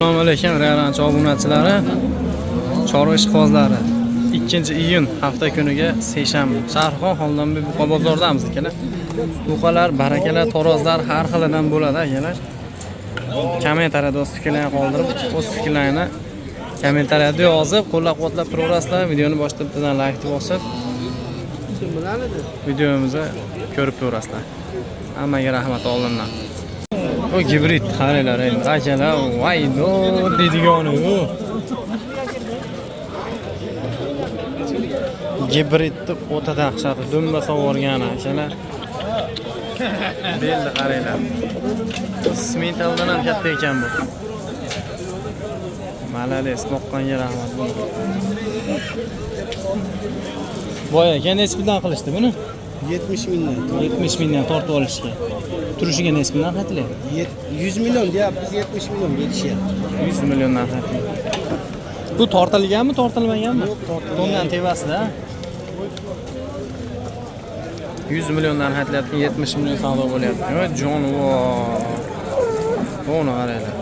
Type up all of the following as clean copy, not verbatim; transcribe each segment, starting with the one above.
Assalomu alaykum Rearanch obunachilari, chorva ishqibozlari. 2-iyun hafta kuniga seshanba. Shahrixon Xondombi buqa bozordamiz akalar. Buqalar, barakalar, tarozlar har xilidan bo'ladi akalar. Kommentariyada o'z fikrlaringizni qoldirib, o'z fikrlaringizni kommentariyada yozib, qo'llab-quvvatlab turaverasizlar. Videoni boshdan like bosib, videomizni ko'rib turasizlar. Hammaga rahmat oldimdan. Bu gibrid qaranglar endi akalar, voy no deydigani u. Gibridni o'ta dahshat, dumba sovurgan akalar. Belda qaranglar. Smentaldan ham katta ekan bu. Malades, boqqanga rahmat bu. Boya aka nechidan qilishdi buni? 70 milyon. 70 milyon tortib olishga. Turishiga nechidan qatilyapti? 100 milyon deyapmiz, 70 milyon berishyapti. 100 milliondan qatli. Bu tortilganmi, tortilmaganmi? Yo'q, tortilgan. To'ndan tevasida. 100 milliondan qatlyapti, 70 million savdo bo'lyapti. Voy jonivor. Buni qaranglar.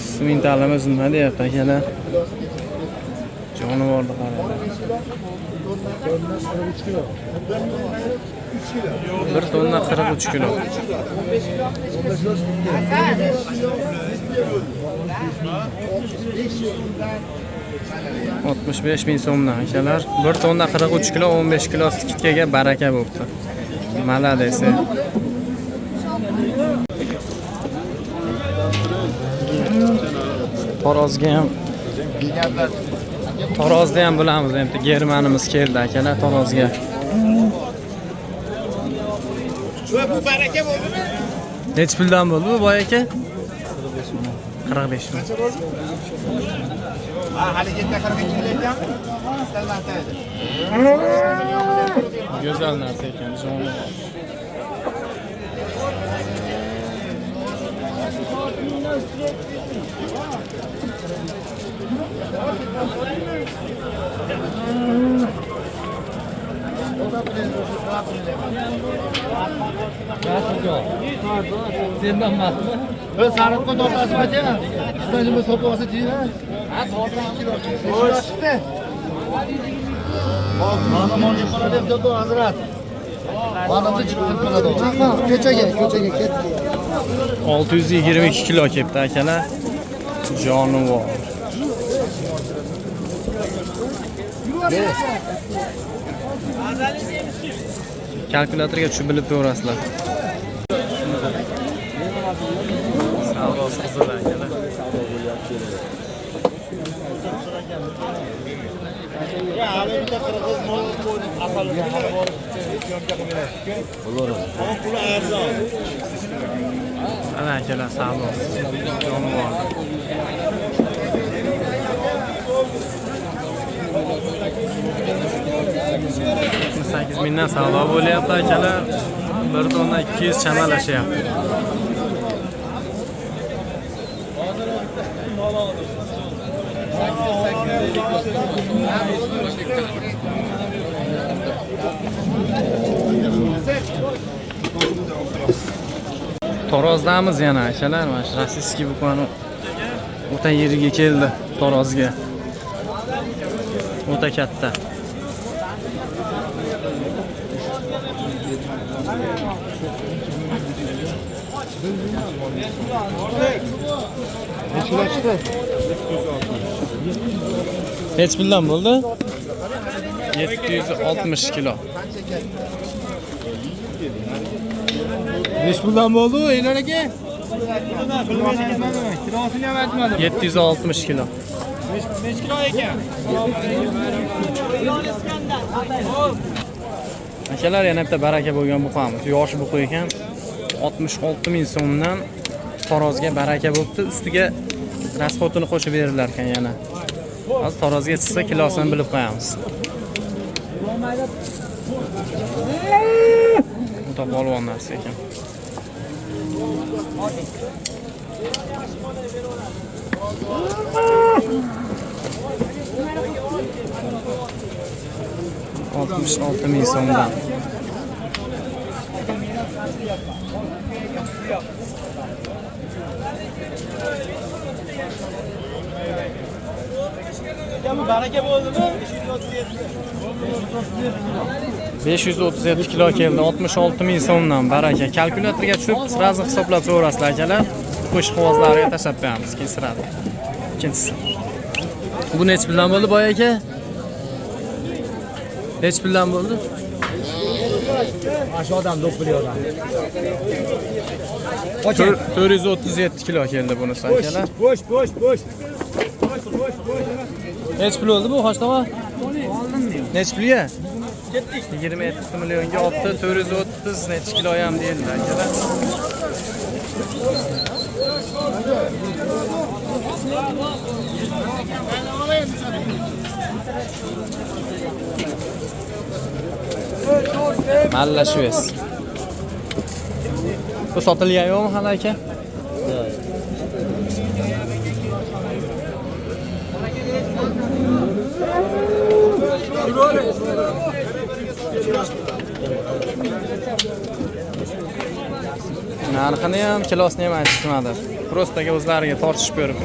Smentalimiz nima deyapti akalar? Jonivorni qaranglar. 1 tonna 43 kilo. $65,000 so'mdan akalar. 1 tonna 43 kilo, 15 kilo skitkaga baraka bo'pti. Malades. Tarozda ham bilamiz, endi germanimiz keldi akalar tarozga. Bu baraka bo'ldimi? Nech puldan bo'ldi bu boy aka? 45 ming. Ha, hali yetta 42 ming ekanmi? Salmantaydi. Go'zal narsa ekan, joni. Sendan emasmi? Bir sariqqa tortasi aka. Sizdan nima sotib olsa deymi? Ha, tortdan kilo chiqdi. Mana moli qoladi deb turdi hazrat. Manimni chiqib qoladi. Ko'chaga ketdi. 622 kilo kelibdi akalar. Jonivor. Kalkulyatorga tushib bilib ko'rasizlar. Savdosi qizil akalar. Ana akalar savdosi. Jonivor. 8 mingdan savdo bo'lyapti akalar. 1 tonna 200 chamalashyapti. Torozdamiz yana akalar, mana shu rossiyskiy buqani o'ta yeriga keldi tarozga. O'ta katta. Hech puldan bo'ldi? 760 kilo. 5 puldan bo'ldi, Enar aka. Kirosini ham aytmadim. 760 kilo. 5 kilo ekan. Akalar yana bitta baraka bo'lgan buqamiz. Yosh buqa ekan. 66 ming so'mdan tarozga baraka bo'pti. Ustiga rasxotini qo'shib berillar ekan yana. Hozir tarozga chiqsa kilosini bilib qo'yamiz. O'ta polvon narsa ekan. $66,000 so'mdan. akami baraka bo'ldimi? 537 kilo keldi, 66 ming so'mdan baraka. Kalkulyatorga tushib, sразу hisoblab so'rasizlar akalar. Qo'sh quvozlariga tashlab qo'yamiz, keyin siradi. Ikkinchisi. Bu necha puldan bo'ldi boy aka? Necha puldan bo'ldi? Ash odam do'piliyorlar. 437 kilo keldi bunisi akalar. Bo'sh. Necha pul bo'ldi bu Hoshto'g'a? Oldim men. Necha pulga? 27 millionga olibdi, 430 necha kilo ham deyildi akalar. Malla shues. Bu sotilgan yo'qmi hali aka? Narxini ham, kilosini ham aytishmadi. Prostaga o'zlariga tortishib ko'rib.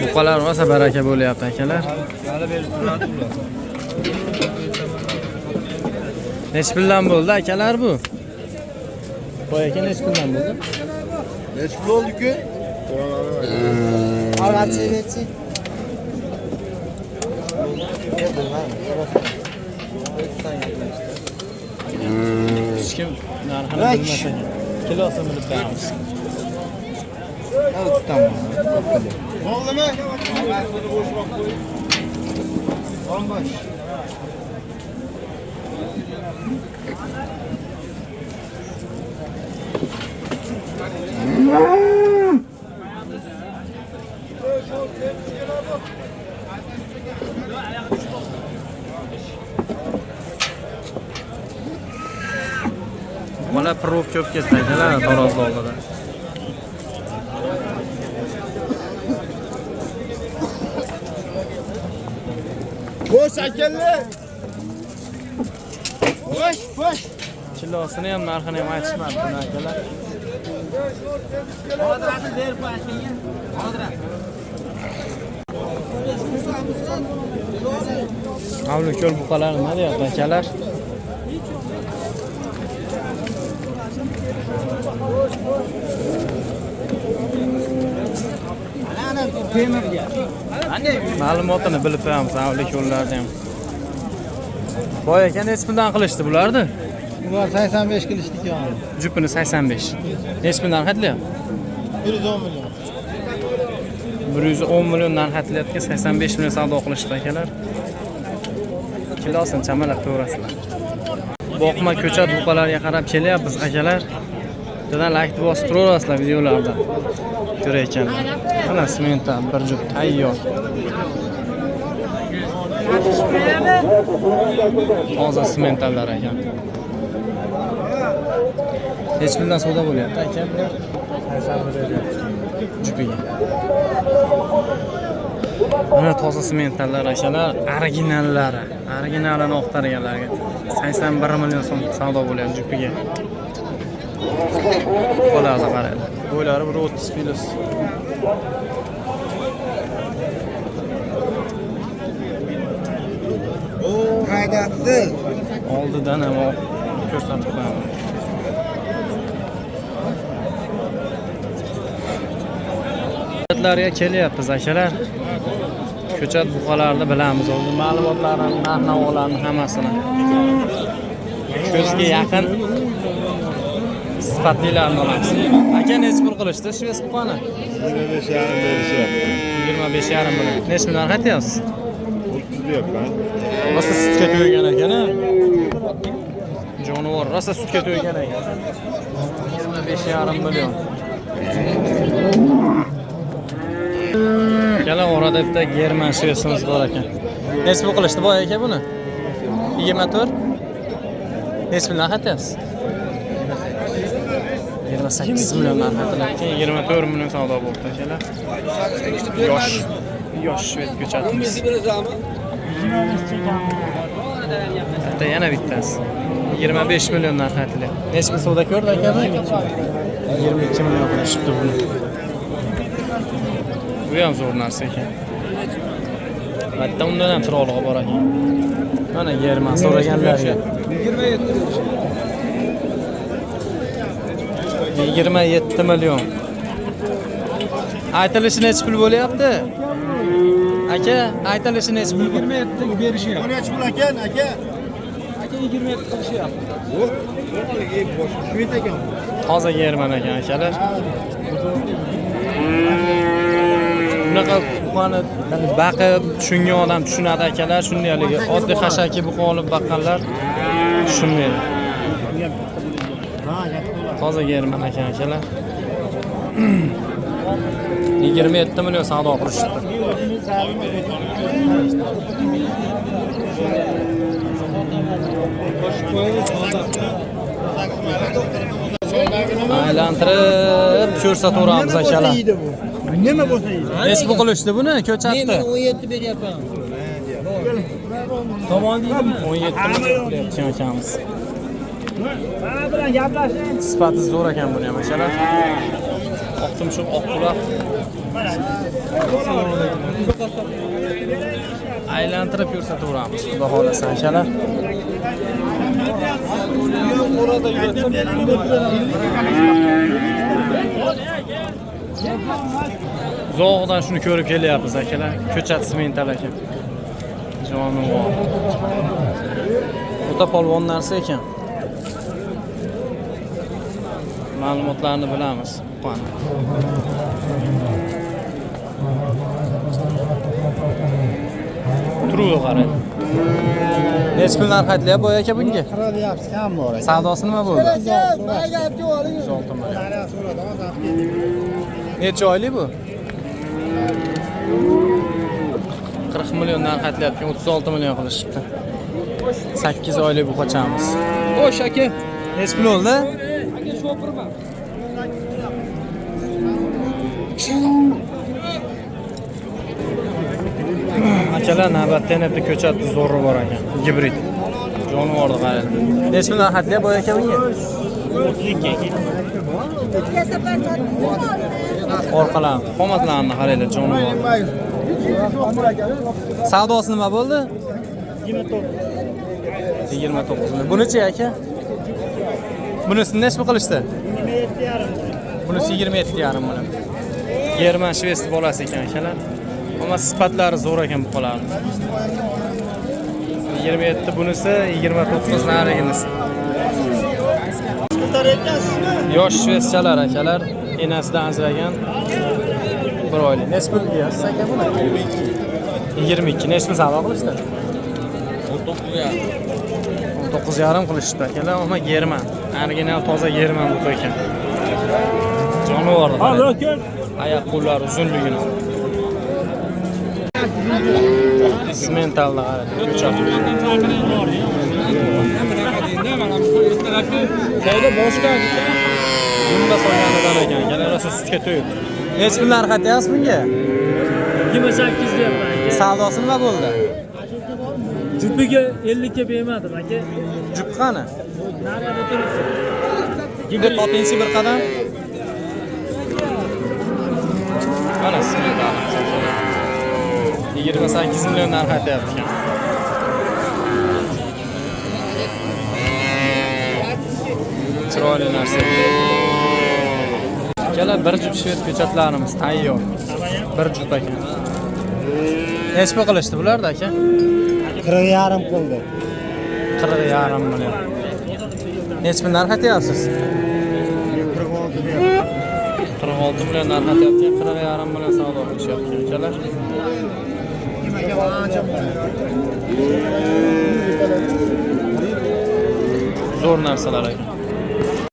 Buqalar rosa baraka bo'lyapti akalar. Necha puldan bo'ldi akalar bu? Boy aka necha puldan bo'ldi? Necha pul oldi-ku? Albatchi. Hech kim narxini bilmasa, kilosini bilib beramiz. Bo'ldimi? 15. Mana prov ko'p ketdi akalar, Taroz oldida. Bo'sh akallar. Bo'sh. Kilosini ham, narxini ham aytishmadi buni akalar. Hozir berib qo'ying. Hozir. Avlu ko'l buqalar nima deyapti akalar? Ma'lumotini bilib qo'yamiz avlu ko'llarni ham. Boy aka necha puldan qilishdi bularni? Bular 85 qilishdik yani. Jupini 85. Necha puldan xatlayapti? 110 million. 110 milliondan xatlayotgan 85 million savdo qilishdi akalar. Kilosini chamalab to'g'rasizlar. Boqma ko'chat buqalarga qarab kelyapmiz akalar. Juda like bosib turaverasizlar videolarda. Ko'rayotganlar. Mana sementdan bir jup tayyor. Toza sementallar ekan. Hech puldan savdo bo'lyapti aka bular. 81 jupiga. Mana toza sementallar akalar, originallari. Originalini oqtarganlarga 81 million so'm savdo bo'lyapti jupiga. Qo'llarga qaraydi. Bo'ylari 130 kilos. Haydasi. Oldidan ham ko'rsatib qo'yaman. Ko'chatlarga kelyapmiz akalar. Ko'chat buqalarni bilamiz. O'zi ma'lumotlarni, narx-navolarni hammasini. Ko'zga yaqin sifatlilarni olamiz. Aka necha pul qilishdi shu buqani? 25,5 berishyapti. 25,5 million. Necha million aytyapsiz? 30 deyapman. Rosa sutga to'ygan ekan-a? Jonivor rosa sutga to'ygan ekan. 25,5 million. Kala orada bitta German shvetsimiz bor ekan. Necha pul qilishdi boy aka buni? 24. Necha million aytyapsiz? 28 million narxatilar. 24 million savdo bo'ldi akalar. Yosh shved ko'chatimiz. Bitta yana bittasi. 25 million narxatilar. Necha pul savdo ko'rdi aka? 22 million qilishibdi buni. Bu ham zo'r narsa ekan. Bitta undan ham chiroqlig'i bor ekan. Mana yerman so'raganlarga. 27 million. Aytilishi necha pul bo'lyapti? Aka, aytilishi necha pul? 27 ga berishyapti. Bu necha pul ekan, aka? Aka 27 qilishyapti. Shuyet ekan. Toza yerman ekan akalar. Bunaqa buqani baqib tushungan odam tushunadi akalar, shundaylik oddiy hashaki buqa olib baqqanlar tushunmaydi. Toza yerman ekan akalar. 27 million savdo qilishdi. Aylantirib ko'rsataveramiz akalar. Nima bo'lsa yeydi. Nech pul qilishdi buni ko'chatdi? Men 17 beryapman. Tomon deydimi? 17 million qilyapti akamiz. Mana bilan gaplashing. Sifati zo'r ekan buni ham akalar. Oqtumshuq oq quloq. Aylantirib ko'rsataveramiz. Xudo xolasa akalar. Uzoqdan shuni ko'rib kelyapmiz akalar. Ko'chat smental ekan. Jonivor. O'ta polvon narsa ekan. Ma'lumotlarni bilamiz. Qani. Turuvdi qarang. Nech pul narx aytilyapti boy aka bunga? Qilyapsiz, kam bor. Savdosi nima bo'ldi? Mayga olib oling. 36 million. Necha oylik bu? 40 million narx aytilyapti, 36 million qilishibdi. 8 oylik bu qochamiz. Xo'sh aka, nech pul bo'ldi? Aka shopirman. Akalar navbatda yana bitta ko'chat zo'ri bor ekan. Gibrid. Jonivorni qarang. Nech pul narx aytilyapti boy aka bunga? 32 aka. Orqalar, qomatlarni qaranglar jonivor. Savdosi nima bo'ldi? 29 million. Bunichi aka? Bunisini nech pul qilishdi? 27,5. Bunisi 27,5 million. German shved bolasi ekan akalar. Ammo sifatlari zo'r ekan bu qo'larni. 27 bunisi, 29 nariginisi. Yosh shvedchalar akalar, enasidan ajragan 1 oylik. Nech pul deyapsiz aka buni? 22. Nech pul savdo qilishdi? 19,5 qilishdi akalar, ammo german. Original toza german bu ekan. Jonivor. Oyoq qo'llari uzunligini. Smentalda qarang, ko'chat. Savdo boshqa. Bunda solganidan ekan, galarasi sutga to'yib. Nech pul narx aytyapsiz bunga? 28 deyapman aka. Savdosi nima bo'ldi? Jupiga 50 ga bermadim aka. Jup qani? Narada turibdi. Gibrid potensi bir qadam. Mana smental. 28 million narx aytyapti ekan. Chiroyli narsa. Akalar bir jup shved ko'chatlarimiz tayyor. Bir jup ekan. Nech pul qilishdi bularda aka? 40,5 qildi. 40,5 million. Nech pul narx aytyapsiz? 46 million narx aytyapti, 40,5 million savdo qilishyapti akalar. Zo'r narsalar ekan.